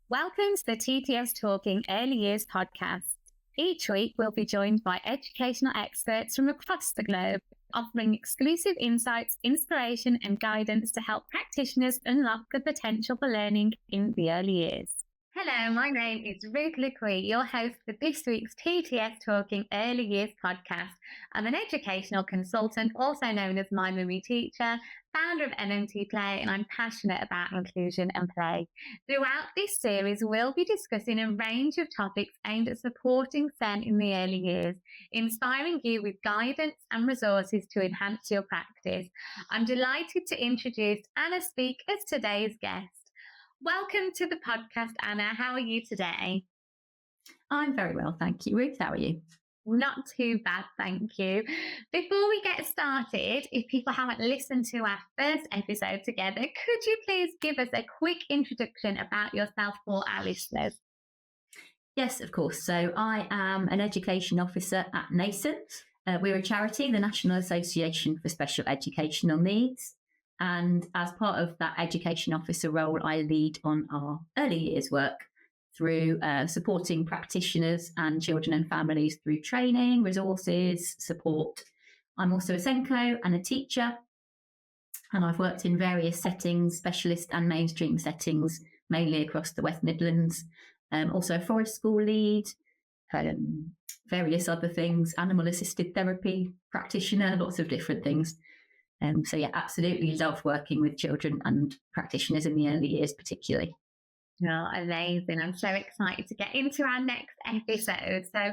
Welcome to the TTS Talking Early Years podcast. Each week, we'll be joined by educational experts from across the globe, offering exclusive insights, inspiration, and guidance to help practitioners unlock the potential for learning in the early years. Hello, my name is Ruth Lue-Quee, your host for this week's TTS Talking Early Years podcast. I'm an educational consultant, also known as My Mummy Teacher, founder of MMT Play, and I'm passionate about inclusion and play. Throughout this series, we'll be discussing a range of topics aimed at supporting SEN in the early years, inspiring you with guidance and resources to enhance your practice. I'm delighted to introduce Anna Speke as today's guest. Welcome to the podcast, Anna. How are you today? I'm very well, thank you. Ruth, how are you? Not too bad, thank you. Before we get started, if people haven't listened to our first episode together, could you please give us a quick introduction about yourself for our listeners? Yes, of course. So I am an education officer at nasen. We're a charity, the National Association for Special Educational Needs. And as part of that education officer role, I lead on our early years work through supporting practitioners and children and families through training, resources, support. I'm also a SENCO and a teacher, and I've worked in various settings, specialist and mainstream settings, mainly across the West Midlands. Also a forest school lead, various other things, animal assisted therapy practitioner, lots of different things. So yeah, absolutely love working with children and practitioners in the early years particularly. Oh, amazing. I'm so excited to get into our next episode. So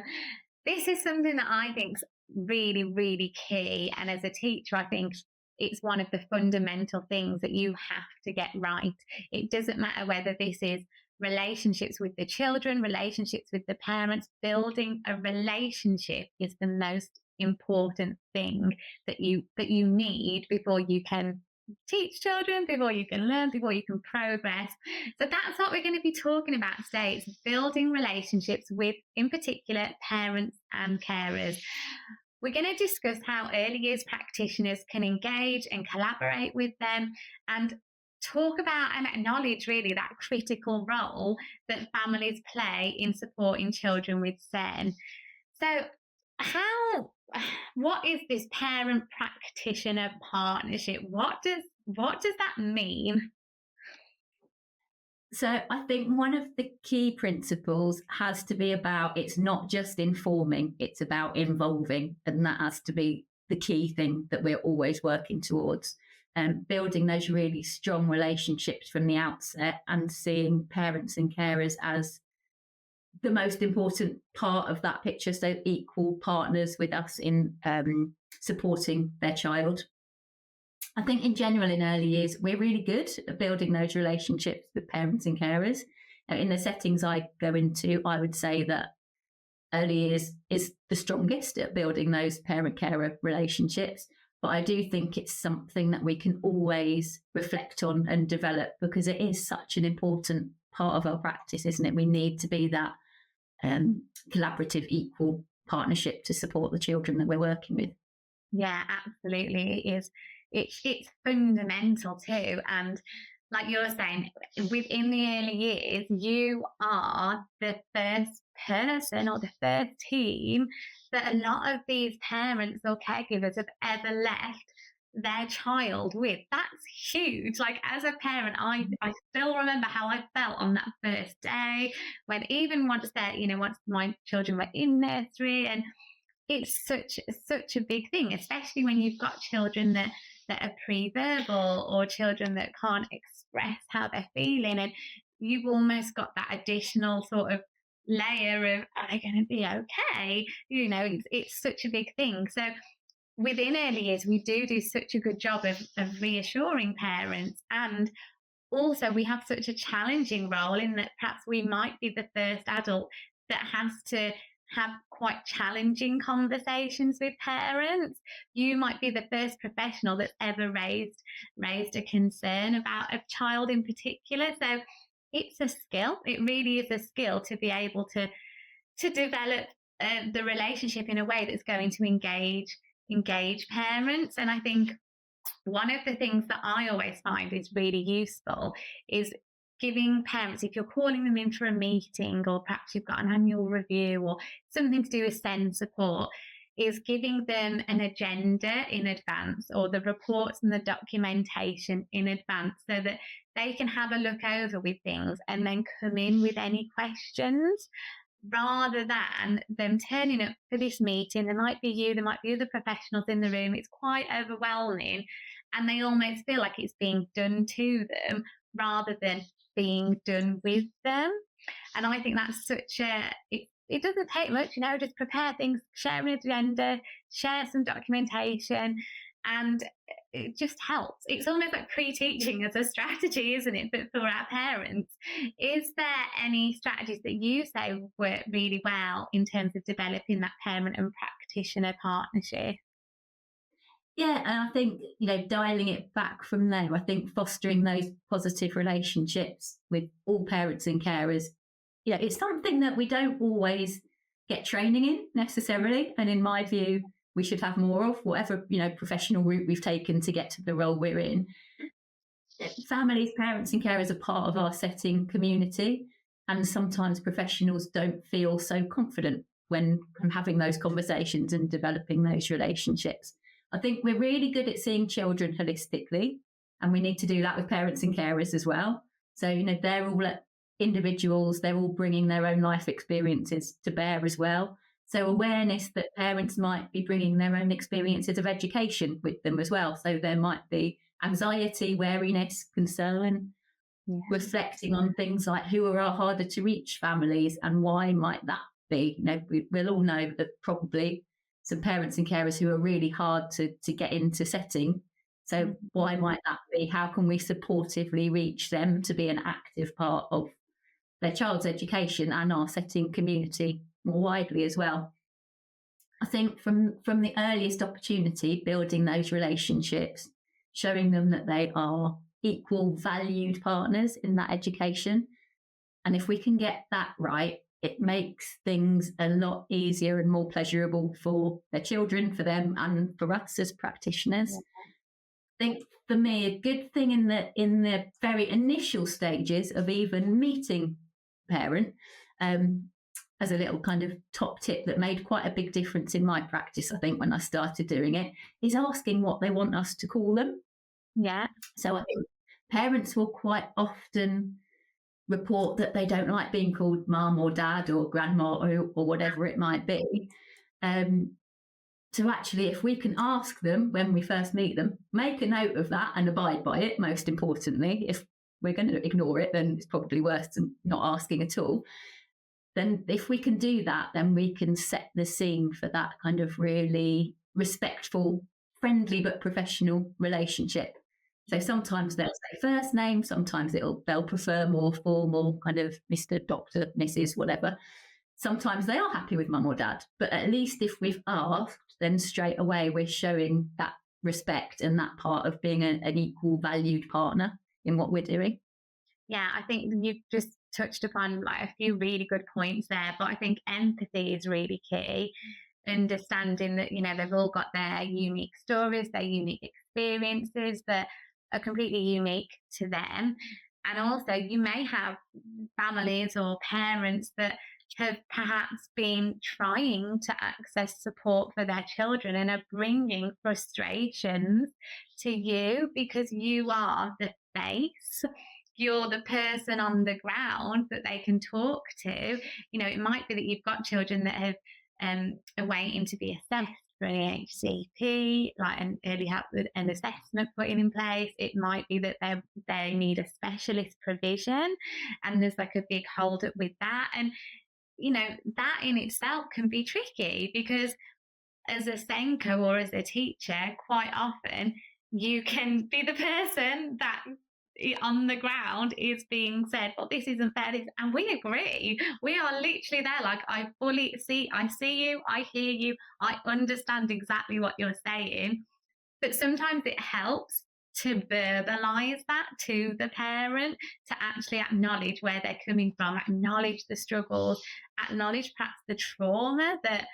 this is something that I think is really, really key. And as a teacher, I think it's one of the fundamental things that you have to get right. It doesn't matter whether this is relationships with the children, relationships with the parents. Building a relationship is the most important thing that you need before you can teach children, before you can learn, before you can progress. So that's what we're going to be talking about today. It's building relationships with, in particular, parents and carers. We're going to discuss how early years practitioners can engage and collaborate with them, and talk about and acknowledge really that critical role that families play in supporting children with SEN. So what is this parent practitioner partnership? What does that mean? So I think one of the key principles has to be about, it's not just informing, it's about involving. And that has to be the key thing that we're always working towards. Building those really strong relationships from the outset and seeing parents and carers as the most important part of that picture, so equal partners with us in supporting their child. I think in general in early years, we're really good at building those relationships with parents and carers. In the settings I go into, I would say that early years is the strongest at building those parent-carer relationships. But I do think it's something that we can always reflect on and develop, because it is such an important part of our practice, isn't it? We need to be that collaborative, equal partnership to support the children that we're working with. Yeah, absolutely. It is. It's fundamental too. And like you're saying, within the early years, you are the first person or the first team that a lot of these parents or caregivers have ever left their child with. That's huge. Like, as a parent, I still remember how I felt on that first day, when even once my children were in nursery, and it's such a big thing, especially when you've got children that are pre-verbal or children that can't express how they're feeling, and you've almost got that additional sort of layer of, are they going to be okay? It's such a big thing. So within early years, we do such a good job of reassuring parents. And also we have such a challenging role in that perhaps we might be the first adult that has to have quite challenging conversations with parents. You might be the first professional that's ever raised a concern about a child in particular. So it's a skill. It really is a skill to be able to develop the relationship in a way that's going to engage parents. And I think one of the things that I always find is really useful is giving parents, if you're calling them in for a meeting, or perhaps you've got an annual review or something to do with SEND support, is giving them an agenda in advance, or the reports and the documentation in advance, so that they can have a look over with things and then come in with any questions, rather than them turning up for this meeting. There might be you, there might be other professionals in the room. It's quite overwhelming, and they almost feel like it's being done to them rather than being done with them. And I think that's such it doesn't take much, just prepare things, share an agenda, share some documentation, and it just helps. It's almost like pre-teaching as a strategy, isn't it? But for our parents, is there any strategies that you say work really well in terms of developing that parent and practitioner partnership? Yeah, and I think, dialing it back from there, I think fostering those positive relationships with all parents and carers, it's something that we don't always get training in necessarily. And in my view, we should have more of, whatever, professional route we've taken to get to the role we're in. Families, parents and carers are part of our setting community. And sometimes professionals don't feel so confident when having those conversations and developing those relationships. I think we're really good at seeing children holistically, and we need to do that with parents and carers as well. So, they're all individuals, they're all bringing their own life experiences to bear as well. So awareness that parents might be bringing their own experiences of education with them as well. So there might be anxiety, wariness, concern, reflecting on things like who are our harder to reach families and why might that be. We'll all know that probably some parents and carers who are really hard to get into setting. So why might that be? How can we supportively reach them to be an active part of their child's education and our setting community more widely as well? I think from the earliest opportunity, building those relationships, showing them that they are equal valued partners in that education. And if we can get that right, it makes things a lot easier and more pleasurable for their children, for them, and for us as practitioners. Yeah. I think for me, a good thing in the very initial stages of even meeting a parent, as a little kind of top tip that made quite a big difference in my practice, I think, when I started doing it, is asking what they want us to call them. Yeah. So I think parents will quite often report that they don't like being called mum or dad or grandma or whatever it might be. So actually, if we can ask them when we first meet them, make a note of that and abide by it, most importantly. If we're going to ignore it, then it's probably worse than not asking at all. Then if we can do that, then we can set the scene for that kind of really respectful, friendly but professional relationship. So sometimes they'll say first name, sometimes they'll prefer more formal, kind of Mr., Dr., Mrs., whatever. Sometimes they are happy with mum or dad, but at least if we've asked, then straight away we're showing that respect and that part of being an equal valued partner in what we're doing. Yeah, I think you've just touched upon like a few really good points there, but I think empathy is really key. Understanding that, they've all got their unique stories, their unique experiences that are completely unique to them. And also you may have families or parents that have perhaps been trying to access support for their children and are bringing frustrations to you because you are the face. You're the person on the ground that they can talk to. It might be that you've got children that have are waiting to be assessed for an EHCP, like an early help with an assessment putting in place. It might be that they need a specialist provision, and there's like a big hold up with that. And that in itself can be tricky because as a SENCO or as a teacher, quite often you can be the person that on the ground is being said, well, this isn't fair, and we agree. We are literally there, like, I see you, I hear you, I understand exactly what you're saying. But sometimes it helps to verbalize that to the parent, to actually acknowledge where they're coming from, acknowledge the struggles, acknowledge perhaps the trauma that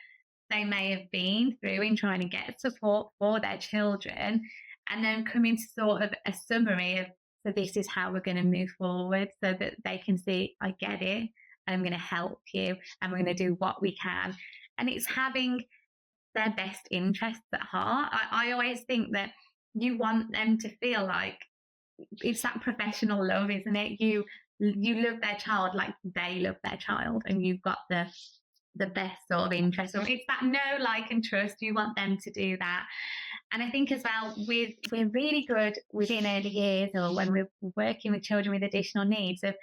they may have been through in trying to get support for their children, and then come into sort of a summary of So this is how we're going to move forward, so that they can see, I get it, I'm going to help you, and we're going to do what we can. And it's having their best interests at heart. I always think that you want them to feel like it's that professional love, isn't it? You love their child like they love their child, and you've got the best sort of interest. So it's that know, like, and trust. You want them to do that. And I think as well, we're really good within early years, or when we're working with children with additional needs, of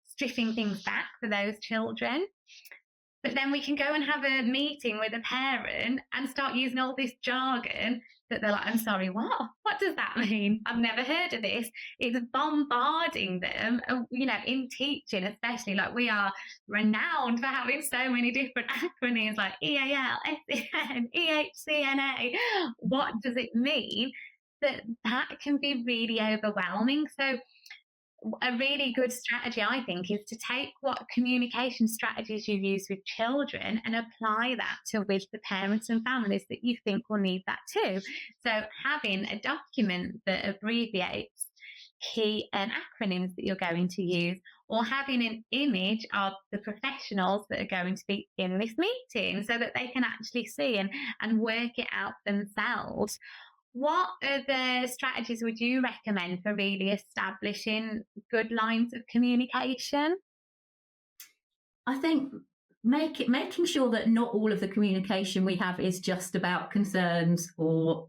stripping things back for those children. But then we can go and have a meeting with a parent and start using all this jargon that they're like, I'm sorry, what? What does that mean? I've never heard of this. It's bombarding them, in teaching especially. Like, we are renowned for having so many different acronyms like EAL, SEN, EHCNA. What does it mean? That can be really overwhelming. So a really good strategy, I think, is to take what communication strategies you use with children and apply that to with the parents and families that you think will need that too. So having a document that abbreviates key acronyms that you're going to use, or having an image of the professionals that are going to be in this meeting so that they can actually see and work it out themselves. What other strategies would you recommend for really establishing good lines of communication? I think making sure that not all of the communication we have is just about concerns or,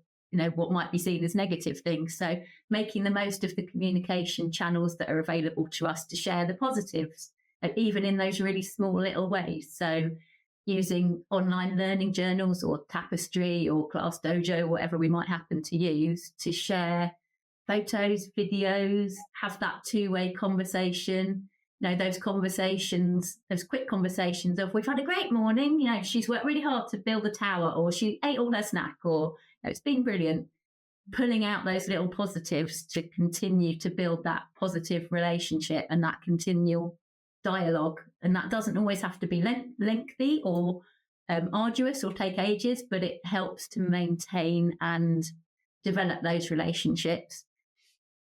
what might be seen as negative things. So making the most of the communication channels that are available to us to share the positives, even in those really small little ways. So using online learning journals or Tapestry or Class Dojo, whatever we might happen to use, to share photos, videos, have that two-way conversation. Those conversations, those quick conversations of, we've had a great morning, she's worked really hard to build a tower, or she ate all her snack, or it's been brilliant. Pulling out those little positives to continue to build that positive relationship and that continual dialogue. And that doesn't always have to be lengthy or arduous or take ages, but it helps to maintain and develop those relationships.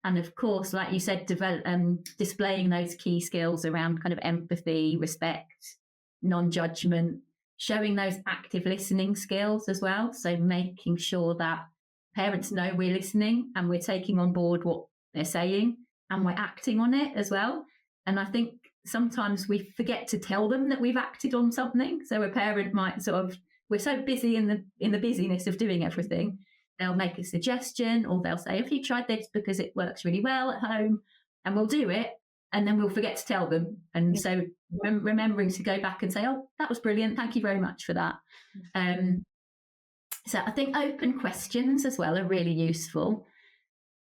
And of course, like you said, displaying those key skills around kind of empathy, respect, non-judgment, showing those active listening skills as well. So making sure that parents know we're listening and we're taking on board what they're saying and we're acting on it as well. And I think sometimes we forget to tell them that we've acted on something. So a parent might we're so busy in the busyness of doing everything, they'll make a suggestion, or they'll say, have you tried this because it works really well at home? And we'll do it, and then we'll forget to tell them. And so remembering to go back and say, oh, that was brilliant, thank you very much for that. So I think open questions as well are really useful.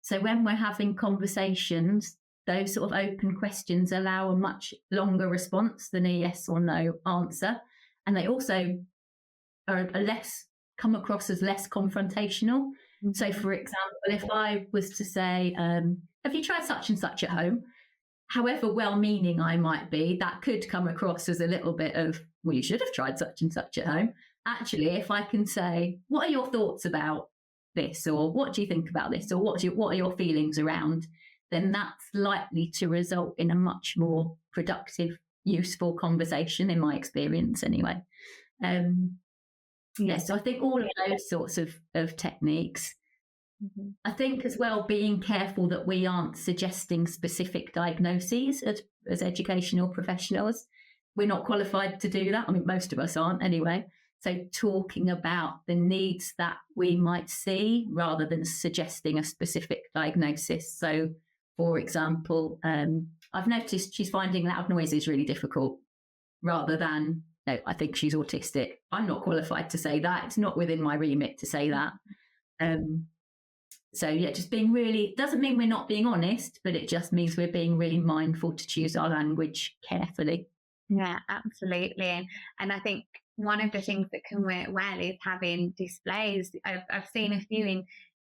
So when we're having conversations, those sort of open questions allow a much longer response than a yes or no answer. And they also are come across as less confrontational. Mm-hmm. So, for example, if I was to say, have you tried such and such at home? However well-meaning I might be, that could come across as a little bit of, well, you should have tried such and such at home. Actually, if I can say, what are your thoughts about this? Or what do you think about this? Or what are your feelings around? Then that's likely to result in a much more productive, useful conversation, in my experience anyway. So I think all of those sorts of techniques. Mm-hmm. I think as well, being careful that we aren't suggesting specific diagnoses as educational professionals. We're not qualified to do that. I mean, most of us aren't anyway. So talking about the needs that we might see rather than suggesting a specific diagnosis. So, for example, I've noticed she's finding loud noises really difficult, rather than, no, I think she's autistic. I'm not qualified to say that. It's not within my remit to say that. So yeah, just being really, doesn't mean we're not being honest, but it just means we're being really mindful to choose our language carefully. Yeah, absolutely. And I think one of the things that can work well is having displays. I've seen a few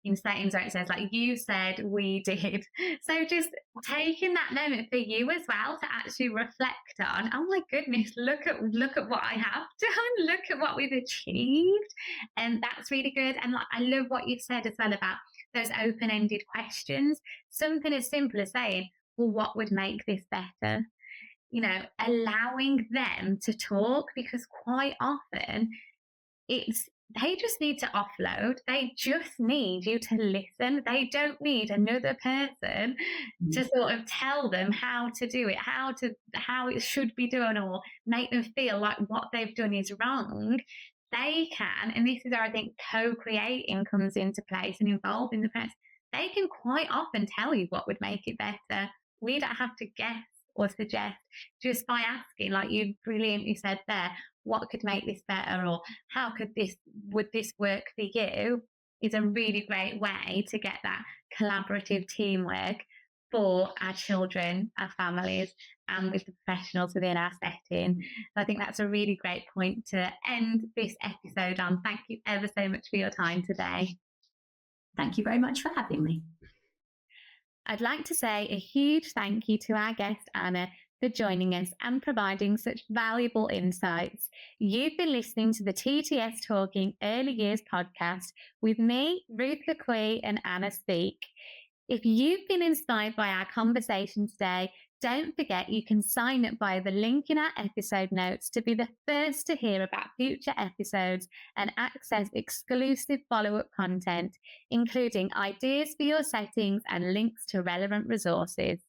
in settings where it says, like, you said, we did. So just taking that moment for you as well to actually reflect on, oh my goodness, look at what I have done, look at what we've achieved. And that's really good. And I love what you've said as well about those open-ended questions. Something as simple as saying, well, what would make this better? You know, allowing them to talk, because quite often they just need to offload. They just need you to listen. They don't need another person to sort of tell them how to do it, how it should be done, or make them feel like what they've done is wrong. They can, and this is where I think co-creating comes into place and involving the parents. They can quite often tell you what would make it better. We don't have to guess or suggest, just by asking, like you brilliantly said there, what could make this better, or would this work for you, is a really great way to get that collaborative teamwork for our children, our families, and with the professionals within our setting. So I think that's a really great point to end this episode on. Thank you ever so much for your time today. Thank you very much for having me. I'd like to say a huge thank you to our guest, Anna, for joining us and providing such valuable insights. You've been listening to the TTS Talking Early Years podcast with me, Ruth Lue-Quee, and Anna Speke. If you've been inspired by our conversation today, don't forget you can sign up via the link in our episode notes to be the first to hear about future episodes and access exclusive follow-up content, including ideas for your settings and links to relevant resources.